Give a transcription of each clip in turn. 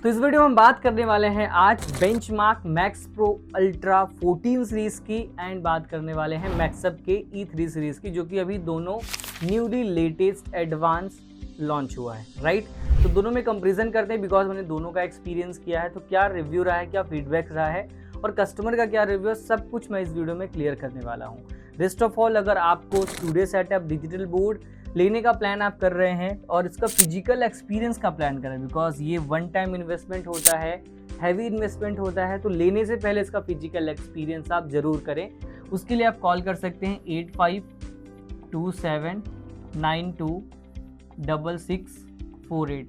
तो इस वीडियो में हम बात करने वाले हैं आज benchmark max pro ultra 14 series की एंड बात करने वाले हैं मैक्सअप के E3 सीरीज की, जो कि अभी दोनों न्यूली लेटेस्ट एडवांस लॉन्च हुआ है, राइट। तो दोनों में कंपैरिजन करते हैं बिकॉज मैंने दोनों का एक्सपीरियंस किया है। तो क्या रिव्यू रहा है, क्या फीडबैक रहा है और कस्टमर का क्या रिव्यू है, सब कुछ मैं इस वीडियो में क्लियर करने वाला हूँ। रेस्ट ऑफ ऑल, अगर आपको स्टूडियो सेटअप, डिजिटल बोर्ड लेने का प्लान आप कर रहे हैं और इसका फिजिकल एक्सपीरियंस का प्लान कर रहे हैं, बिकॉज ये वन टाइम इन्वेस्टमेंट होता है, हैवी इन्वेस्टमेंट होता है, तो लेने से पहले इसका फिजिकल एक्सपीरियंस आप जरूर करें। उसके लिए आप कॉल कर सकते हैं 8527926648।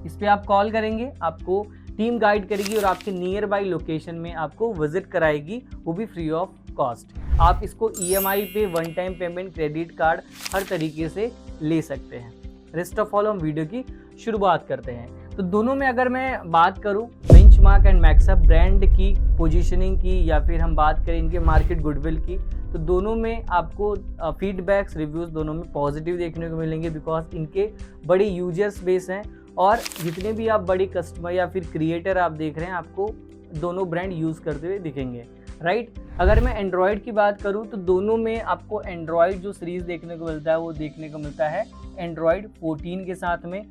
इस पर आप कॉल करेंगे, आपको टीम गाइड करेगी और आपके नियर बाई लोकेशन में आपको विजिट कराएगी, वो भी फ्री ऑफ कॉस्ट। आप इसको EMI पे, one time payment, credit card, हर तरीके से ले सकते हैं। रेस्ट ऑफ ऑल हम वीडियो की शुरुआत करते हैं। तो दोनों में अगर मैं बात करूं बेंचमार्क एंड मैक्सअप ब्रांड की पोजीशनिंग की, या फिर हम बात करें इनके मार्केट गुडविल की, तो दोनों में आपको फीडबैक्स, रिव्यूज़ दोनों में पॉजिटिव देखने को मिलेंगे, बिकॉज इनके बड़े यूजर्स बेस हैं और जितने भी आप बड़े कस्टमर या फिर क्रिएटर आप देख रहे हैं, आपको दोनों ब्रांड यूज़ करते हुए दिखेंगे, राइट। अगर मैं एंड्रॉयड की बात करूं तो दोनों में आपको एंड्रॉयड जो सीरीज़ देखने को मिलता है वो देखने को मिलता है एंड्रॉयड 14 के साथ में।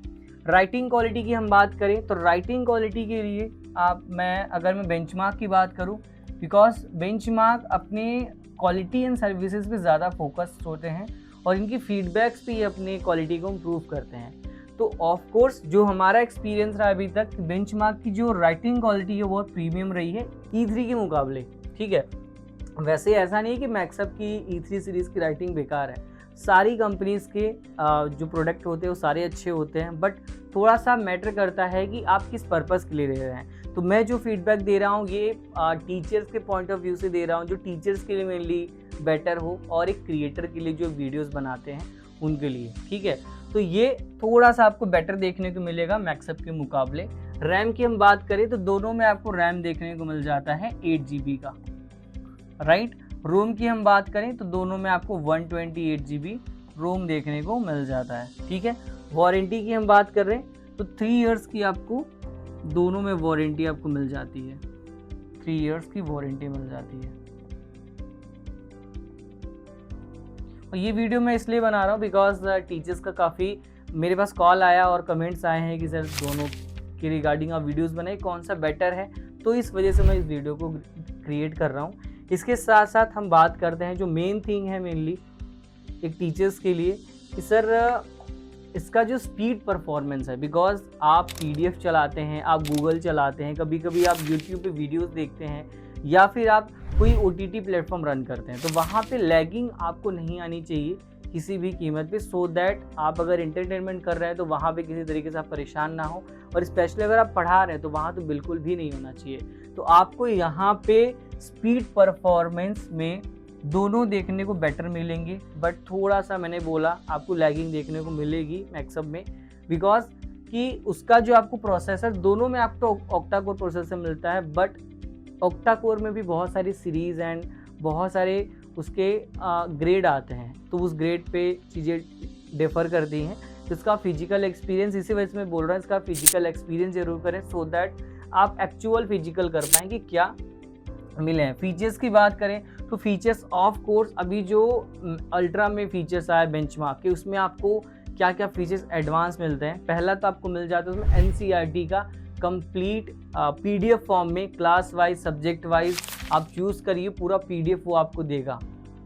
राइटिंग क्वालिटी की हम बात करें तो राइटिंग क्वालिटी के लिए अगर मैं बेंचमार्क की बात करूं, बिकॉज बेंचमार्क अपने क्वालिटी एंड सर्विसेज पे ज़्यादा फोकस्ड होते हैं और इनकी फीडबैक्स पे अपने क्वालिटी को इम्प्रूव करते हैं। तो ऑफ कोर्स जो हमारा एक्सपीरियंस रहा अभी तक, बेंचमार्क की जो राइटिंग क्वालिटी है वो बहुत प्रीमियम रही है E3 के मुकाबले, ठीक है। वैसे ऐसा नहीं है कि मैक्सअप की E3 सीरीज़ की राइटिंग बेकार है, सारी कंपनीज़ के जो प्रोडक्ट होते हैं वो सारे अच्छे होते हैं, बट थोड़ा सा मैटर करता है कि आप किस पर्पज़ के लिए दे रहे हैं। तो मैं जो फीडबैक दे रहा हूँ ये टीचर्स के पॉइंट ऑफ व्यू से दे रहा हूँ, जो टीचर्स के लिए मेनली बेटर हो और एक क्रिएटर के लिए जो वीडियोज़ बनाते हैं उनके लिए, ठीक है। तो ये थोड़ा सा आपको बेटर देखने को मिलेगा मैक्सअप के मुकाबले। रैम की हम बात करें तो दोनों में आपको रैम देखने को मिल जाता है 8 GB का, राइट। रोम की हम बात करें तो दोनों में आपको 128 GB रोम देखने को मिल जाता है, ठीक है। वारंटी की हम बात कर रहे हैं तो 3 इयर्स की आपको दोनों में वारंटी आपको मिल जाती है, 3 इयर्स की वारंटी मिल जाती है। और ये वीडियो मैं इसलिए बना रहा हूँ बिकॉज टीचर्स का काफ़ी मेरे पास कॉल आया और कमेंट्स आए हैं कि सर दोनों के रिगार्डिंग आप वीडियोस बनाए, कौन सा बेटर है, तो इस वजह से मैं इस वीडियो को क्रिएट कर रहा हूँ। इसके साथ साथ हम बात करते हैं जो मेन थिंग है मेनली एक टीचर्स के लिए कि सर इसका जो स्पीड परफॉर्मेंस है, बिकॉज आप PDF चलाते हैं, आप गूगल चलाते हैं, कभी कभी आप YouTube पे वीडियोस देखते हैं या फिर आप कोई OTT प्लेटफॉर्म रन करते हैं, तो वहाँ पे लैगिंग आपको नहीं आनी चाहिए किसी भी कीमत पे, सो दैट आप अगर एंटरटेनमेंट कर रहे हैं तो वहाँ पे किसी तरीके से आप परेशान ना हो, और स्पेशली अगर आप पढ़ा रहे हैं तो वहाँ तो बिल्कुल भी नहीं होना चाहिए। तो आपको यहाँ पे स्पीड परफॉर्मेंस में दोनों देखने को बेटर मिलेंगे, बट थोड़ा सा मैंने बोला आपको लैगिंग देखने को मिलेगी मैक्सअप में, बिकॉज कि उसका जो आपको प्रोसेसर दोनों में आपको ऑक्टा कोर प्रोसेसर मिलता है, बट ऑक्टा कोर में भी बहुत सारी सीरीज़ एंड बहुत सारे उसके ग्रेड आते हैं, तो उस ग्रेड पे चीज़ें डिफ़र करती हैं। तो इसका फिजिकल एक्सपीरियंस, इसी वजह से मैं बोल रहा हूँ इसका फिजिकल एक्सपीरियंस जरूर करें, सो दैट आप एक्चुअल फिजिकल कर पाएंगे क्या मिले हैं। फीचर्स की बात करें तो फीचर्स ऑफ कोर्स अभी जो अल्ट्रा में फीचर्स आए बेंचमार्क के, उसमें आपको क्या क्या फीचर्स एडवांस मिलते हैं। पहला तो आपको मिल जाता है उसमें NCERT का कंप्लीट PDF फॉर्म में, क्लास वाइज, सब्जेक्ट वाइज आप चूज़ करिए, पूरा PDF वो आपको देगा,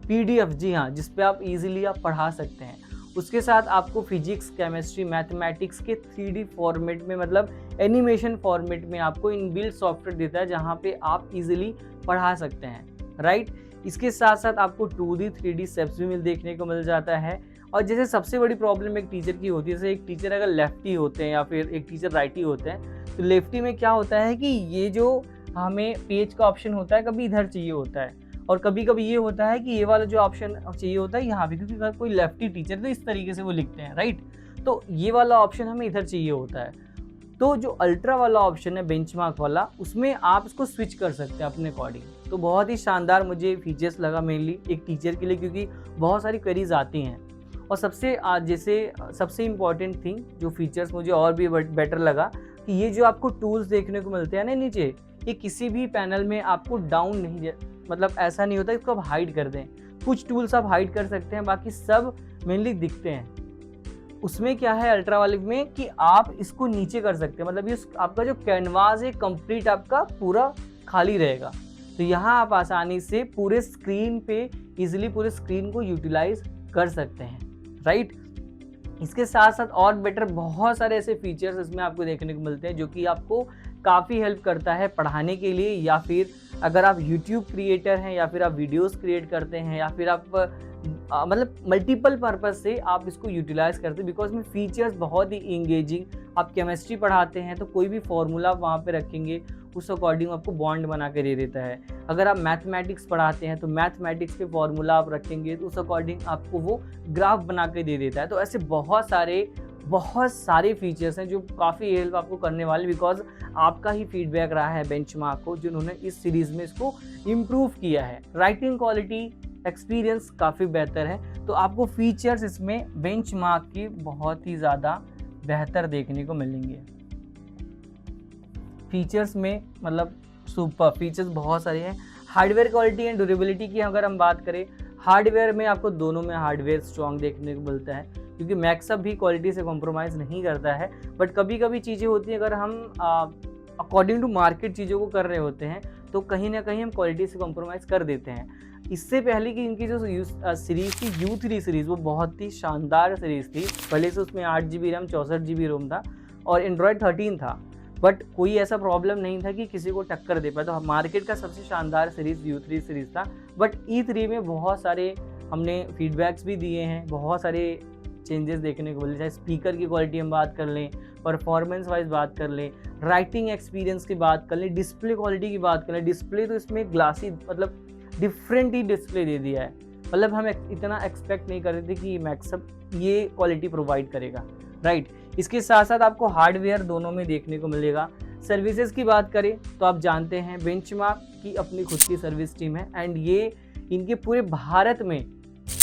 PDF, जी हाँ, जिस पे आप इजीली आप पढ़ा सकते हैं। उसके साथ आपको फिजिक्स, केमिस्ट्री, मैथमेटिक्स के 3D फॉर्मेट में, मतलब एनिमेशन फॉर्मेट में आपको इनबिल्ट सॉफ्टवेयर देता है जहाँ पे आप इजीली पढ़ा सकते हैं, राइट। इसके साथ साथ आपको 2D 3D स्टेप्स भी देखने को मिल जाता है। और जैसे सबसे बड़ी प्रॉब्लम एक टीचर की होती है, जैसे एक टीचर अगर लेफ्टी होते हैं या फिर एक टीचर राइटी होते हैं, तो लेफ्टी में क्या होता है कि ये जो हमें पेज का ऑप्शन होता है कभी इधर चाहिए होता है, और कभी कभी ये होता है कि ये वाला जो ऑप्शन चाहिए होता है यहाँ भी, क्योंकि अगर कोई लेफ्टी टीचर तो इस तरीके से वो लिखते हैं, राइट, तो ये वाला ऑप्शन हमें इधर चाहिए होता है। तो जो अल्ट्रा वाला ऑप्शन है बेंचमार्क वाला, उसमें आप इसको स्विच कर सकते हैं अपने अकॉर्डिंग। तो बहुत ही शानदार मुझे फीचर्स लगा मेनली एक टीचर के लिए, क्योंकि बहुत सारी क्वेरीज आती हैं। और सबसे इम्पॉर्टेंट थिंग जो फीचर्स मुझे और भी बेटर लगा कि ये जो आपको टूल्स देखने को मिलते हैं ना नीचे, ये किसी भी पैनल में आपको डाउन नहीं, मतलब ऐसा नहीं होता इसको आप हाइड कर दें। कुछ टूल्स आप हाइड कर सकते हैं, बाकी सब मेनली दिखते हैं। उसमें क्या है अल्ट्रावायलेट में कि आप इसको नीचे कर सकते हैं, मतलब ये आपका जो कैनवास है कंप्लीट आपका पूरा खाली रहेगा। तो यहाँ आप आसानी से पूरे स्क्रीन पे इजीली पूरे स्क्रीन को यूटिलाइज कर सकते हैं, राइट। इसके साथ साथ और बेटर बहुत सारे ऐसे फीचर्स इसमें आपको देखने को मिलते हैं जो कि आपको काफ़ी हेल्प करता है पढ़ाने के लिए, या फिर अगर आप YouTube क्रिएटर हैं, या फिर आप वीडियोस क्रिएट करते हैं, या फिर आप मतलब मल्टीपल पर्पस से आप इसको यूटिलाइज करते हैं। बिकॉज में फीचर्स बहुत ही इंगेजिंग, आप केमिस्ट्री पढ़ाते हैं तो कोई भी फॉर्मूला वहाँ पे रखेंगे उस अकॉर्डिंग आपको बॉन्ड बना के दे देता है। अगर आप मैथमेटिक्स पढ़ाते हैं तो मैथमेटिक्स के फॉर्मूला आप रखेंगे तो उस अकॉर्डिंग आपको वो ग्राफ बना के दे देता है। तो ऐसे बहुत सारे फीचर्स हैं जो काफ़ी हेल्प आपको करने वाले, बिकॉज आपका ही फीडबैक रहा है बेंचमार्क को जिन्होंने इस सीरीज़ में इसको इम्प्रूव किया है। राइटिंग क्वालिटी एक्सपीरियंस काफ़ी बेहतर है, तो आपको फीचर्स इसमें बेंचमार्क की बहुत ही ज़्यादा बेहतर देखने को मिलेंगे। फीचर्स में मतलब सुपर फीचर्स बहुत सारे हैं। हार्डवेयर क्वालिटी एंड ड्यूरेबिलिटी की अगर हम बात करें, हार्डवेयर में आपको दोनों में हार्डवेयर स्ट्रॉन्ग देखने को मिलता है, क्योंकि मैक्सअप भी क्वालिटी से कॉम्प्रोमाइज़ नहीं करता है। बट कभी कभी चीज़ें होती हैं, अगर हम अकॉर्डिंग टू मार्केट चीज़ों को कर रहे होते हैं तो कहीं ना कहीं हम क्वालिटी से कॉम्प्रोमाइज़ कर देते हैं। इससे पहले कि इनकी जो सीरीज़ थी U3 सीरीज़, वो बहुत ही शानदार सीरीज़ थी। पहले से उसमें 8GB रैम 64GB रोम था और एंड्रॉयड 13 था, बट कोई ऐसा प्रॉब्लम नहीं था कि किसी को टक्कर दे पाए। तो मार्केट का सबसे शानदार सीरीज़ U3 सीरीज़ था। बट E3 में बहुत सारे हमने फीडबैक्स भी दिए हैं, बहुत सारे चेंजेस देखने को मिले, चाहे स्पीकर की क्वालिटी हम बात कर लें, परफॉर्मेंस वाइज बात कर लें, राइटिंग एक्सपीरियंस की बात कर लें, डिस्प्ले क्वालिटी की बात कर लें। डिस्प्ले तो इसमें ग्लासी मतलब डिफरेंट ही डिस्प्ले दे दिया है, मतलब हम इतना एक्सपेक्ट नहीं कर रहे थे कि मैक्सअप ये क्वालिटी प्रोवाइड करेगा, राइट। इसके साथ साथ आपको हार्डवेयर दोनों में देखने को मिलेगा। सर्विसेज की बात करें तो आप जानते हैं बेंचमार्क की अपनी खुद की सर्विस टीम है, एंड ये इनके पूरे भारत में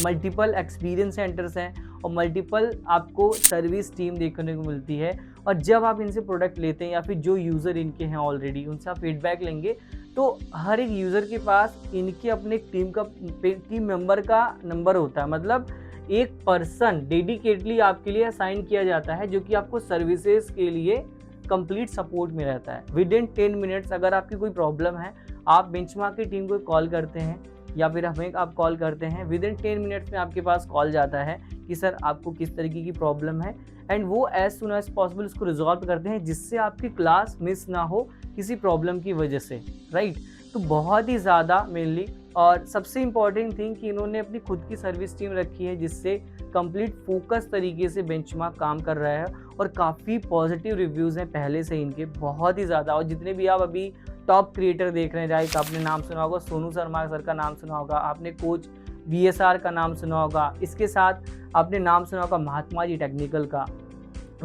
मल्टीपल एक्सपीरियंस सेंटर्स हैं और मल्टीपल आपको सर्विस टीम देखने को मिलती है। और जब आप इनसे प्रोडक्ट लेते हैं या फिर जो यूज़र इनके हैं ऑलरेडी उनसे आप फीडबैक लेंगे, तो हर एक यूज़र के पास इनके अपने टीम मेंबर का नंबर होता है, मतलब एक पर्सन डेडिकेटली आपके लिए असाइन किया जाता है जो कि आपको सर्विसेज के लिए कंप्लीट सपोर्ट में रहता है। विद इन 10 मिनट्स अगर आपकी कोई प्रॉब्लम है, आप बेंचमार्क की टीम को कॉल करते हैं या फिर हमें आप कॉल करते हैं, विद इन 10 मिनट्स में आपके पास कॉल जाता है कि सर आपको किस तरीके की प्रॉब्लम है, एंड वो एज सुन एज पॉसिबल उसको रिजॉल्व करते हैं जिससे आपकी क्लास मिस ना हो किसी प्रॉब्लम की वजह से, राइट। तो बहुत ही ज़्यादा मेनली और सबसे इम्पॉर्टेंट थिंग कि इन्होंने अपनी खुद की सर्विस टीम रखी है जिससे कंप्लीट फोकस तरीके से बेंचमार्क काम कर रहा है, और काफ़ी पॉजिटिव रिव्यूज़ हैं पहले से इनके बहुत ही ज़्यादा। और जितने भी आप अभी टॉप क्रिएटर देख रहे हैं, राइट, आपने नाम सुना होगा, सोनू शर्मा सर का नाम सुना होगा, आपने कोच VSR का नाम सुना होगा, इसके साथ आपने नाम सुना होगा महात्मा जी टेक्निकल का।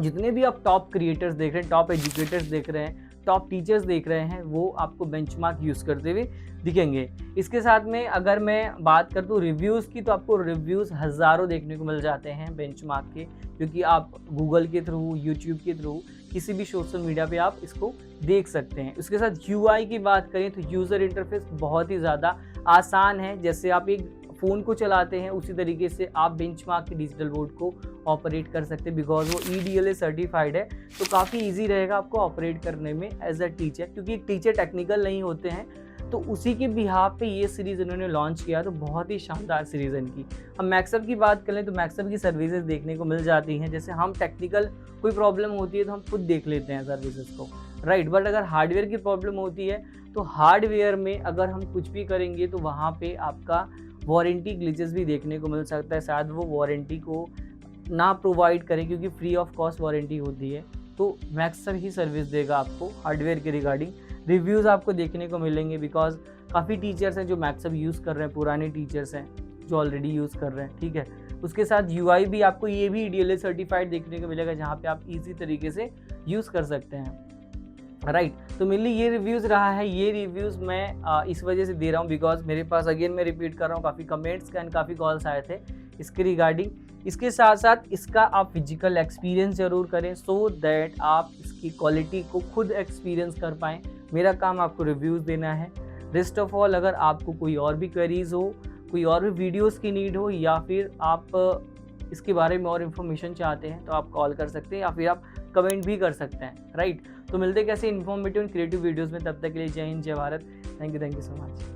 जितने भी आप टॉप क्रिएटर्स देख रहे हैं, टॉप एजुकेटर्स देख रहे हैं, टॉप टीचर्स देख रहे हैं, वो आपको बेंचमार्क यूज़ करते हुए दिखेंगे। इसके साथ में अगर मैं बात कर दूँ रिव्यूज़ की, तो आपको रिव्यूज़ हज़ारों देखने को मिल जाते हैं बेंचमार्क के, क्योंकि आप गूगल के थ्रू, यूट्यूब के थ्रू, किसी भी सोशल मीडिया पे आप इसको देख सकते हैं। उसके साथ UI की बात करें तो यूज़र इंटरफेस बहुत ही ज़्यादा आसान है। जैसे आप एक फ़ोन को चलाते हैं उसी तरीके से आप बेंचमार्क के डिजिटल बोर्ड को ऑपरेट कर सकते हैं, बिकॉज वो EDLA सर्टिफाइड है। तो काफ़ी इजी रहेगा आपको ऑपरेट करने में एज अ टीचर, क्योंकि टीचर टेक्निकल नहीं होते हैं। तो उसी के बिहाफ पे ये सीरीज़ इन्होंने लॉन्च किया, तो बहुत ही शानदार सीरीज़ है इनकी। हम मैक्सअप की बात करें तो मैक्सअप की सर्विसेज देखने को मिल जाती हैं। जैसे हम टेक्निकल कोई प्रॉब्लम होती है तो हम खुद देख लेते हैं सर्विसेज को, राइट। बट अगर हार्डवेयर की प्रॉब्लम होती है तो हार्डवेयर में अगर हम कुछ भी करेंगे तो वहाँ पे आपका वारंटी ग्लिचेस भी देखने को मिल सकता है। शायद वो वारंटी को ना प्रोवाइड करें क्योंकि फ्री ऑफ कॉस्ट वारंटी होती है, तो मैक्सअप ही सर्विस देगा आपको हार्डवेयर के रिगार्डिंग। रिव्यूज़ आपको देखने को मिलेंगे, बिकॉज काफ़ी टीचर्स हैं जो मैक्सअप यूज़ कर रहे हैं, पुराने टीचर्स हैं जो ऑलरेडी यूज़ कर रहे हैं, ठीक है। उसके साथ UI भी आपको ये भी EDLA सर्टिफाइड देखने को मिलेगा, जहाँ पे आप इजी तरीके से यूज़ कर सकते हैं, राइट। तो मेनली ये रिव्यूज़ रहा है। ये रिव्यूज़ मैं इस वजह से दे रहा हूँ बिकॉज मेरे पास अगेन मैं रिपीट कर रहा हूँ काफ़ी कमेंट्स एंड काफ़ी कॉल्स आए थे इसके रिगार्डिंग इसके साथ साथ इसका आप फिजिकल एक्सपीरियंस ज़रूर करें, सो दैट आप इसकी क्वालिटी को खुद एक्सपीरियंस कर पाएँ। मेरा काम आपको रिव्यूज़ देना है। रेस्ट ऑफ ऑल, अगर आपको कोई और भी क्वेरीज़ हो, कोई और भी वीडियोज़ की नीड हो, या फिर आप इसके बारे में और इन्फॉर्मेशन चाहते हैं, तो आप कॉल कर सकते हैं या फिर आप कमेंट भी कर सकते हैं, राइट। तो मिलते हैं कैसे इन्फॉर्मेटिव एंड क्रिएटिव वीडियोज़ में, तब तक के लिए जय हिंद, जय Bharat. Thank you so much.